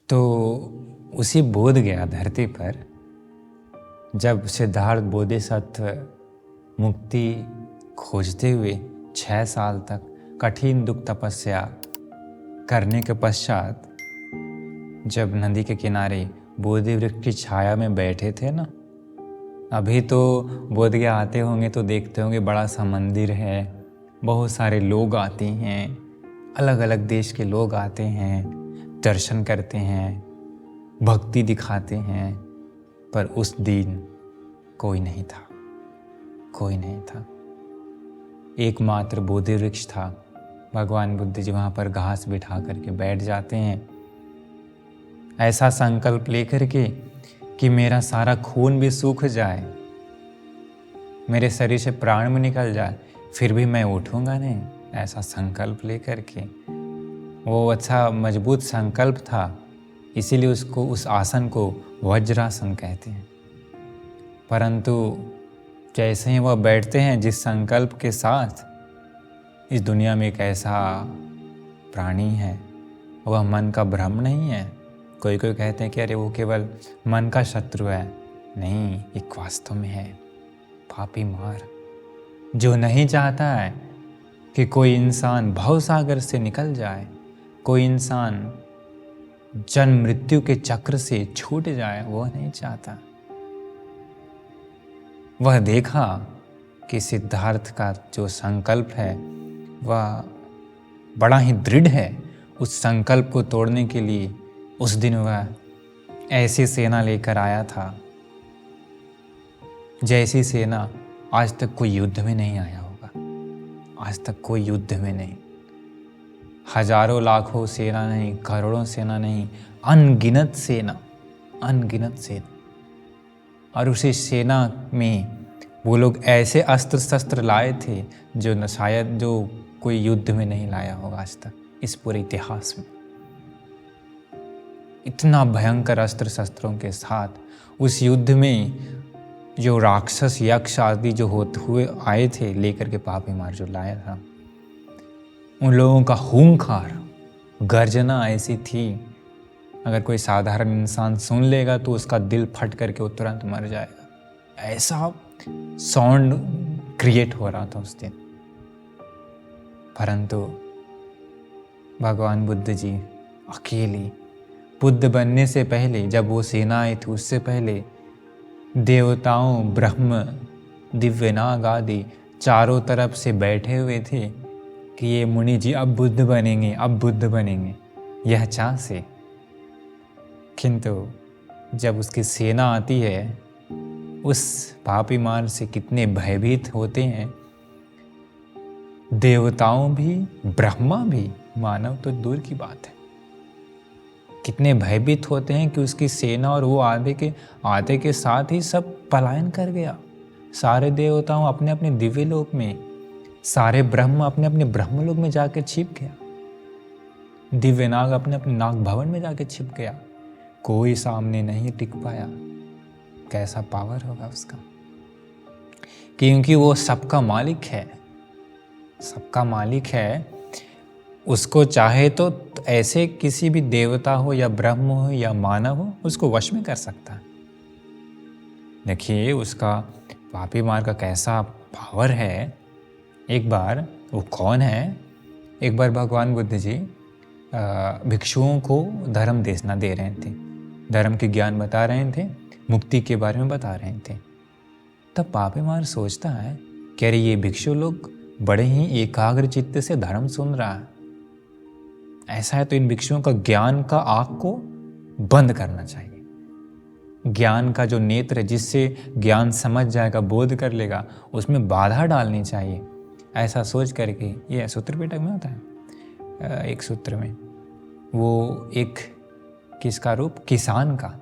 तो उसी बोध गया धरती पर जब सिद्धार्थ बोधिसत्व मुक्ति खोजते हुए 6 साल तक कठिन दुख तपस्या करने के पश्चात जब नदी के किनारे बोधि वृक्ष की छाया में बैठे थे ना, अभी तो बोध गया आते होंगे तो देखते होंगे बड़ा सा मंदिर है, बहुत सारे लोग आते हैं, अलग अलग देश के लोग आते हैं, दर्शन करते हैं, भक्ति दिखाते हैं। पर उस दिन कोई नहीं था, कोई नहीं था। एकमात्र बोधि वृक्ष था। भगवान बुद्ध जी वहाँ पर घास बिठा करके बैठ जाते हैं, ऐसा संकल्प लेकर के कि मेरा सारा खून भी सूख जाए, मेरे शरीर से प्राण भी निकल जाए, फिर भी मैं उठूंगा नहीं, ऐसा संकल्प लेकर के। वो अच्छा मजबूत संकल्प था, इसीलिए उसको उस आसन को वज्रासन कहते हैं। परंतु जैसे ही वह बैठते हैं जिस संकल्प के साथ, इस दुनिया में एक ऐसा प्राणी है, वह मन का भ्रम नहीं है। कोई कोई कहते हैं कि अरे वो केवल मन का शत्रु है। नहीं, एक वास्तव में है पापी मार, जो नहीं चाहता है कि कोई इंसान भवसागर से निकल जाए, कोई इंसान जन्म मृत्यु के चक्र से छूट जाए, वह नहीं चाहता। वह देखा कि सिद्धार्थ का जो संकल्प है वह बड़ा ही दृढ़ है। उस संकल्प को तोड़ने के लिए उस दिन वह ऐसी सेना लेकर आया था जैसी सेना आज तक कोई युद्ध में नहीं आया होगा, आज तक कोई युद्ध में नहीं। हजारों लाखों सेना नहीं, करोड़ों सेना नहीं, अनगिनत सेना, अनगिनत सेना। और उसी सेना में वो लोग ऐसे अस्त्र शस्त्र लाए थे जो न शायद जो कोई युद्ध में नहीं लाया होगा आज तक इस पूरे इतिहास में। इतना भयंकर अस्त्र शस्त्रों के साथ उस युद्ध में जो राक्षस यक्ष आदि जो होते हुए आए थे लेकर के पापी मार जो लाया था, उन लोगों का हुंकार, गर्जना ऐसी थी, अगर कोई साधारण इंसान सुन लेगा तो उसका दिल फट करके वो तुरंत मर जाएगा। ऐसा साउंड क्रिएट हो रहा था उस दिन। परंतु भगवान बुद्ध जी अकेले, बुद्ध बनने से पहले जब वो सेना आई थी उससे पहले देवताओं, ब्रह्म, दिव्य नाग आदि चारों तरफ से बैठे हुए थे कि ये मुनि जी अब बुद्ध बनेंगे, अब बुद्ध बनेंगे, यह चाह से। किंतु जब उसकी सेना आती है, उस पापी मार से कितने भयभीत होते हैं देवताओं भी, ब्रह्मा भी, मानव तो दूर की बात है। कितने भयभीत होते हैं कि उसकी सेना और वो आधे के साथ ही सब पलायन कर गया। सारे देवताओं अपने अपने दिव्य लोक में, सारे ब्रह्म अपने अपने ब्रह्मलोक में जाकर छिप गया, दिव्य नाग अपने अपने नाग भवन में जाकर छिप गया, कोई सामने नहीं टिक पाया। कैसा पावर होगा उसका, क्योंकि वो सबका मालिक है, सबका मालिक है। उसको चाहे तो ऐसे किसी भी देवता हो या ब्रह्म हो या मानव हो, उसको वश में कर सकता है। देखिए उसका पापी मार का कैसा पावर है। एक बार वो कौन है, एक बार भगवान बुद्ध जी भिक्षुओं को धर्म देशना दे रहे थे, धर्म के ज्ञान बता रहे थे, मुक्ति के बारे में बता रहे थे। तब पापी मार सोचता है कि अरे ये भिक्षु लोग बड़े ही एकाग्र चित्त से धर्म सुन रहा है, ऐसा है तो इन भिक्षुओं का ज्ञान का आँख को बंद करना चाहिए। ज्ञान का जो नेत्र है जिससे ज्ञान समझ जाएगा, बोध कर लेगा, उसमें बाधा डालनी चाहिए। ऐसा सोच करके, ये सूत्र पिटक में होता है एक सूत्र में, वो एक किसका रूप, किसान का,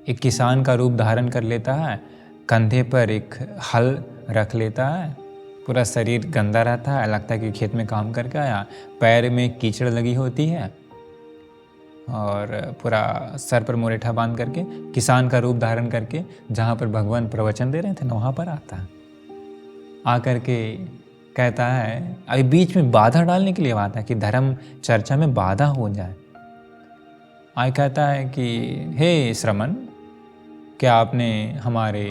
एक किसान का रूप धारण कर लेता है, कंधे पर एक हल रख लेता है, पूरा शरीर गंदा रहता है, लगता है कि खेत में काम करके आया, पैर में कीचड़ लगी होती है और पूरा सर पर मुरेठा बांध करके किसान का रूप धारण करके जहाँ पर भगवान प्रवचन दे रहे थे ना वहाँ पर आता है। आकर के कहता है, अभी बीच में बाधा डालने के लिए आता है कि धर्म चर्चा में बाधा हो जाए। आय कहता है कि हे श्रमण, क्या आपने हमारे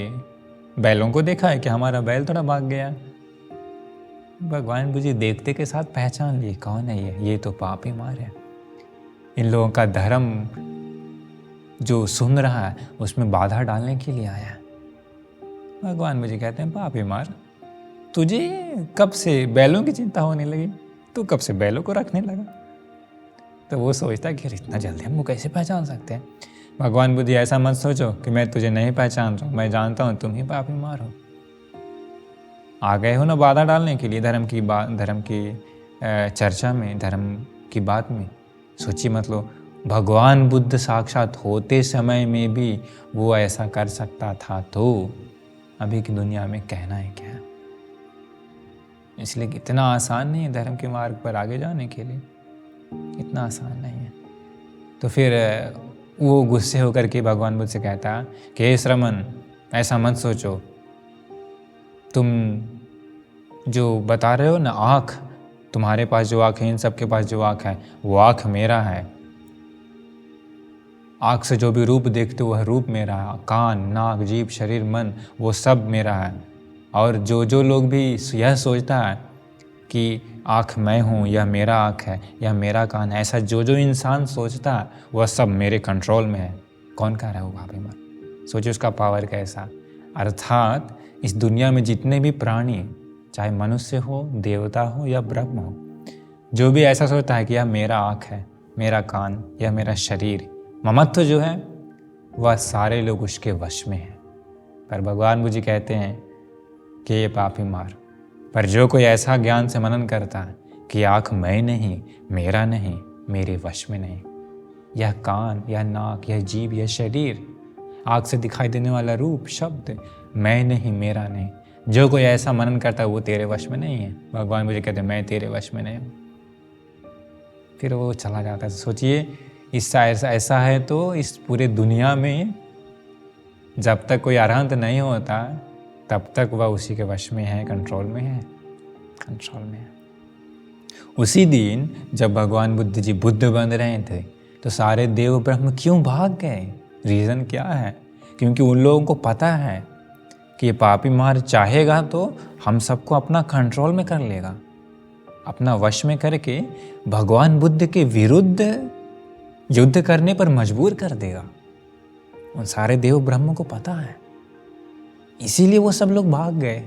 बैलों को देखा है कि हमारा बैल थोड़ा भाग गया? भगवान बुद्ध जी देखते के साथ पहचान लिए कौन है ये तो पापी मार है। इन लोगों का धर्म जो सुन रहा है उसमें बाधा डालने के लिए आया है। भगवान मुझे कहते हैं पापी मार, तुझे कब से बैलों की चिंता होने लगी? तू कब से बैलों को रखने लगा? तो वो सोचता है कि इतना जल्दी हमको कैसे पहचान सकते हैं? भगवान बुद्ध ऐसा मत सोचो कि मैं तुझे नहीं पहचान रहा हूँ, मैं जानता हूँ तुम ही पापी मार हो। आ गए हो ना बाधा डालने के लिए धर्म की चर्चा में, धर्म की बात में। सोचिए मतलब भगवान बुद्ध साक्षात होते समय में भी वो ऐसा कर सकता था, तो अभी की दुनिया में कहना है क्या? इसलिए इतना आसान नहीं है धर्म के मार्ग पर आगे जाने के लिए, इतना आसान नहीं है। तो फिर वो गुस्से होकर के भगवान बुद्ध से कहता कि हे श्रमण, ऐसा मत सोचो, तुम जो बता रहे हो ना आँख, तुम्हारे पास जो आँख है, इन सबके पास जो आँख है वो आँख मेरा है। आँख से जो भी रूप देखते हो वह रूप मेरा है। कान, नाक, जीभ, शरीर, मन वो सब मेरा है। और जो लोग भी यह सोचता है कि आँख मैं हूँ, यह मेरा आँख है, यह मेरा कान है, ऐसा जो इंसान सोचता है वह सब मेरे कंट्रोल में है। कौन कह रहा है वो पापी मार? सोचिए उसका पावर कैसा। अर्थात इस दुनिया में जितने भी प्राणी, चाहे मनुष्य हो, देवता हो या ब्रह्म हो, जो भी ऐसा सोचता है कि यह मेरा आँख है, मेरा कान, यह मेरा शरीर, ममत्व जो है वह सारे लोग उसके वश में हैं। पर भगवान बुद्ध जी कहते हैं कि ये पापी मार, पर जो कोई ऐसा ज्ञान से मनन करता है कि आँख मैं नहीं, मेरा नहीं, मेरे वश में नहीं, यह कान, यह नाक, यह जीभ, यह शरीर, आँख से दिखाई देने वाला रूप, शब्द मैं नहीं, मेरा नहीं, जो कोई ऐसा मनन करता है वो तेरे वश में नहीं है। भगवान मुझे कहते हैं मैं तेरे वश में नहीं हूँ। फिर वो चला जाता है। सोचिए इससा ऐसा है तो इस पूरे दुनिया में जब तक कोई अरहंत नहीं होता तब तक वह उसी के वश में है, कंट्रोल में है, कंट्रोल में है। उसी दिन जब भगवान बुद्ध जी बुद्ध बन रहे थे तो सारे देव ब्रह्म क्यों भाग गए? रीज़न क्या है? क्योंकि उन लोगों को पता है कि ये पापी मार चाहेगा तो हम सबको अपना कंट्रोल में कर लेगा, अपना वश में करके भगवान बुद्ध के विरुद्ध युद्ध करने पर मजबूर कर देगा। उन सारे देव ब्रह्म को पता है, इसीलिए वो सब लोग भाग गए।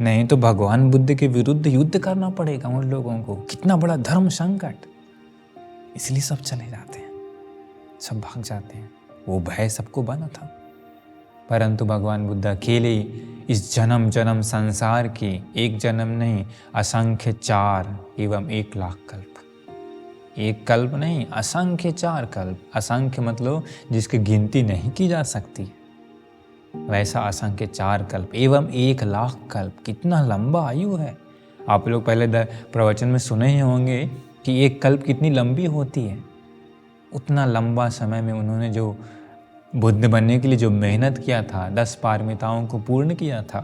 नहीं तो भगवान बुद्ध के विरुद्ध युद्ध करना पड़ेगा उन लोगों को, कितना बड़ा धर्म संकट। इसलिए सब चले जाते हैं, सब भाग जाते हैं। वो भय सबको बना था। परंतु भगवान बुद्ध अकेले इस जन्म जन्म संसार की, एक जन्म नहीं असंख्य 4 एवं 1 लाख कल्प, एक कल्प नहीं असंख्य 4 कल्प, असंख्य मतलब जिसकी गिनती नहीं की जा सकती, वैसा असंख्य 4 कल्प एवं 1 लाख कल्प। कितना लंबा आयु है। आप लोग पहले प्रवचन में सुने ही होंगे कि एक कल्प कितनी लंबी होती है। उतना लंबा समय में उन्होंने जो बुद्ध बनने के लिए जो मेहनत किया था, 10 पारमिताओं को पूर्ण किया था,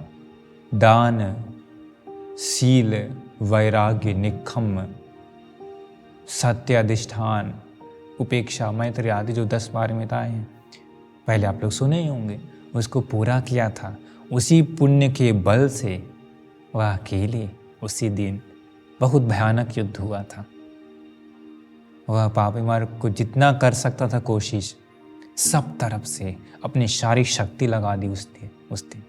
दान, शील, वैराग्य, निक्खम, सत्य, अधिष्ठान, उपेक्षा, मैत्री आदि जो 10 पारमिताएं हैं, पहले आप लोग सुने ही होंगे, उसको पूरा किया था। उसी पुण्य के बल से वह अकेले उसी दिन बहुत भयानक युद्ध हुआ था। वह पापी मार्ग को जितना कर सकता था कोशिश, सब तरफ से अपनी सारी शक्ति लगा दी उस दिन।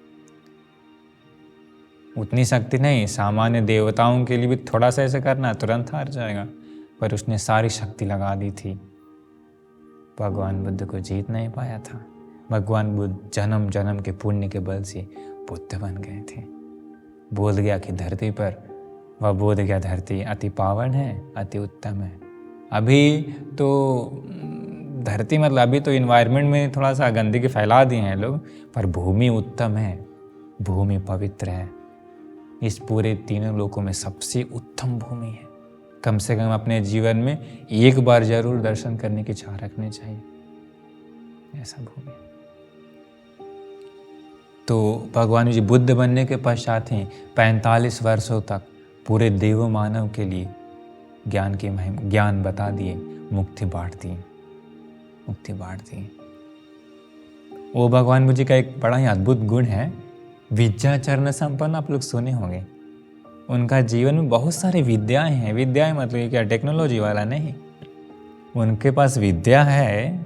उतनी शक्ति नहीं, सामान्य देवताओं के लिए भी थोड़ा सा ऐसे करना तुरंत हार जाएगा, पर उसने सारी शक्ति लगा दी थी। भगवान बुद्ध को जीत नहीं पाया था। भगवान बुद्ध जन्म जन्म के पुण्य के बल से बुद्ध बन गए थे। बोल गया कि धरती पर, वह बोल गया धरती अति पावन है, अति उत्तम है। अभी तो धरती मतलब अभी तो इन्वायरमेंट में थोड़ा सा गंदगी फैला दिए हैं लोग, पर भूमि उत्तम है, भूमि पवित्र है। इस पूरे तीनों लोकों में सबसे उत्तम भूमि है। कम से कम अपने जीवन में एक बार जरूर दर्शन करने की चाह रखनी चाहिए, ऐसा भूमि। तो भगवान जी बुद्ध बनने के पश्चात ही 45 वर्षों तक पूरे देव मानव के लिए ज्ञान बता दिए, मुक्ति बांट दी। मुक्ति बांटती है। वो भगवान बुद्ध जी का एक बड़ा ही अद्भुत गुण है, विद्या चरण संपन्न। आप लोग सुने होंगे, उनका जीवन में बहुत सारी विद्याएं हैं। विद्याएं मतलब ये क्या टेक्नोलॉजी वाला नहीं, उनके पास विद्या है।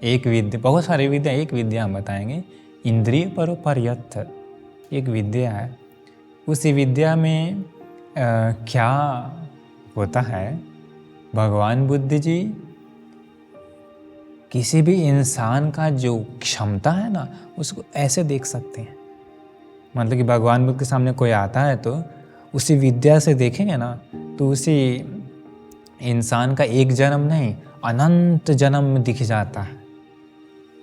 एक विद्या, बहुत सारी विद्या, एक विद्या हम बताएंगे, इंद्रिय परोपर्यथ एक विद्या है। उसी विद्या में क्या होता है, भगवान बुद्ध जी किसी भी इंसान का जो क्षमता है ना, उसको ऐसे देख सकते हैं। मतलब कि भगवान बुद्ध के सामने कोई आता है तो उसी विद्या से देखेंगे ना, तो उसी इंसान का एक जन्म नहीं, अनंत जन्म दिख जाता है।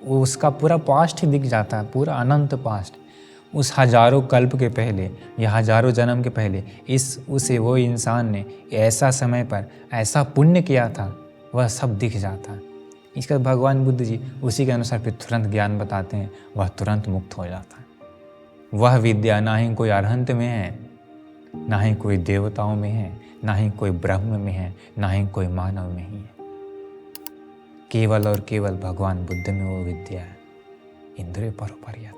वो उसका पूरा पास्ट ही दिख जाता है, पूरा अनंत पास्ट। उस हजारों कल्प के पहले या हजारों जन्म के पहले उसे वो इंसान ने ऐसा समय पर ऐसा पुण्य किया था, वह सब दिख जाता है। इसका भगवान बुद्ध जी उसी के अनुसार फिर तुरंत ज्ञान बताते हैं, वह तुरंत मुक्त हो जाता है। वह विद्या ना ही कोई अरहंत में है, ना ही कोई देवताओं में है, ना ही कोई ब्रह्म में है, ना ही कोई मानव में ही है। केवल और केवल भगवान बुद्ध में वो विद्या है, इंद्रिय परोपर्यथ।